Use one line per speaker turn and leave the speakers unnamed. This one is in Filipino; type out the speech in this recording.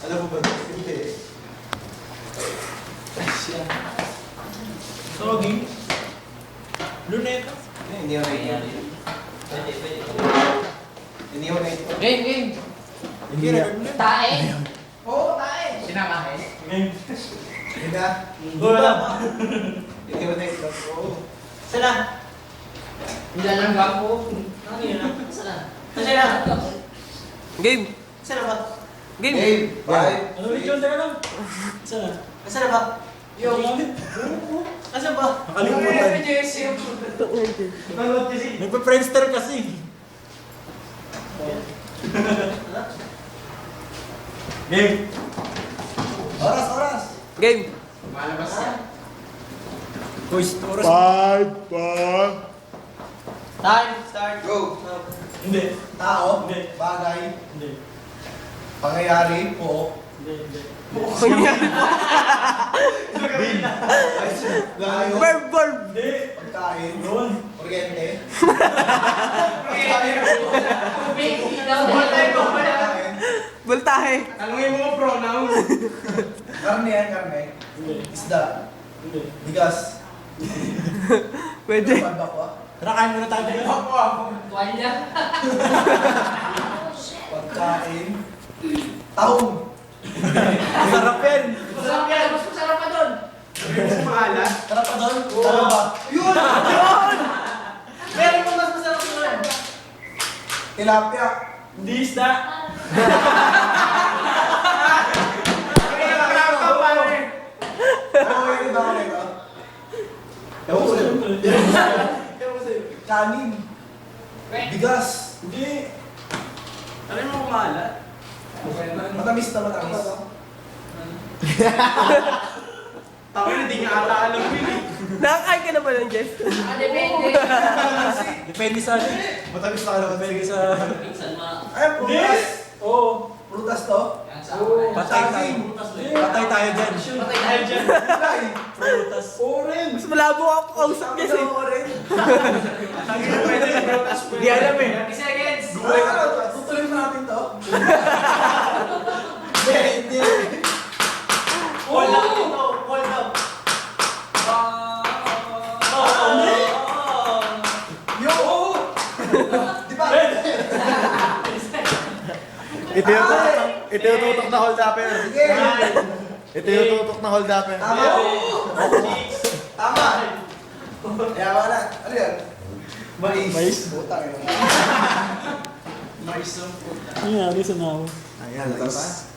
Alam mo ba? Hindi. Siya.
Sogi. Luneta.
Hindi ako naito. Hindi ako naito.
Game.
Hindi na.
Tae. Oo, tae. Sinakain.
Game.
Hindi na.
Wala.
Hindi ako naito. Oo.
Sana.
Hindi lang gapo.
Ano yun?
Sana.
Sana.
Game.
Sana ba?
Game.
Game. Five.
Ano ulit yun? Teka lang. Sana. Sana ba?
Yung.
Asa ba?
Nakalimutan.
Nanood kasi. Nagpa-Friendster kasi. Game.
Oras.
Game.
Malabas yan.
Boys, oras.
5, 4.
Time. Start.
Go.
Hindi.
Tao.
Hindi.
Bagay.
Hindi.
Pangyayari. Oo.
Hindi.
Layo.
Verb.
Hindi.
Pagkain.
Yun.
Kuryente.
Tubig. Ilaw.
Pagkain.
Voltahe.
Tanungin mo pronoun.
Karne yan, karne.
Hindi.
Isda.
Hindi.
Bigas.
Pwede.
Pagdakwa.
Tara, kain muna tayo.
Tuwalya.
Pagkain. Tahong.
Masarap yan.
Masarap yan. Mas masarap pa doon.
Tara pa doon. Tara ba? Yun!
Meron mo mas masarap yun.
Tilapia.
Hindi isda.
Ano yung iba ko nito? Ewan ko sa'yo. Kanin. Bigas.
Hindi. Alam mo kumalat?
Matamis na matamis.
Tawin, hindi nga ata alam yun eh.
Nakakain ka na ba ng Jeff?
Depende.
Depende sa atin.
Matamis na kalaman.
Depende sa...
Minsan ma.
Ay, prutas.
Oo.
Prutas to.
Yan sa akin.
Patay tayo. Patay tayo dyan.
Patay tayo dyan.
Ay,
Prutas.
orange.
Mas malabo ako kausap niya eh.
Orange.
Hindi alam eh.
30 seconds.
Tutuloy mo natin to. Hindi.
Hold up ito. Hold up.
Yo! Di ba?
Ito yung tutok na hold upper.
Sige.
Ito yung tutok na hold upper.
Tama. Tama. Kaya wala. Ano yan? Mais.
Mais.
Butang yun.
Mais ang puta. Ano yan? Ano sa nawa?
Ayan, tapos.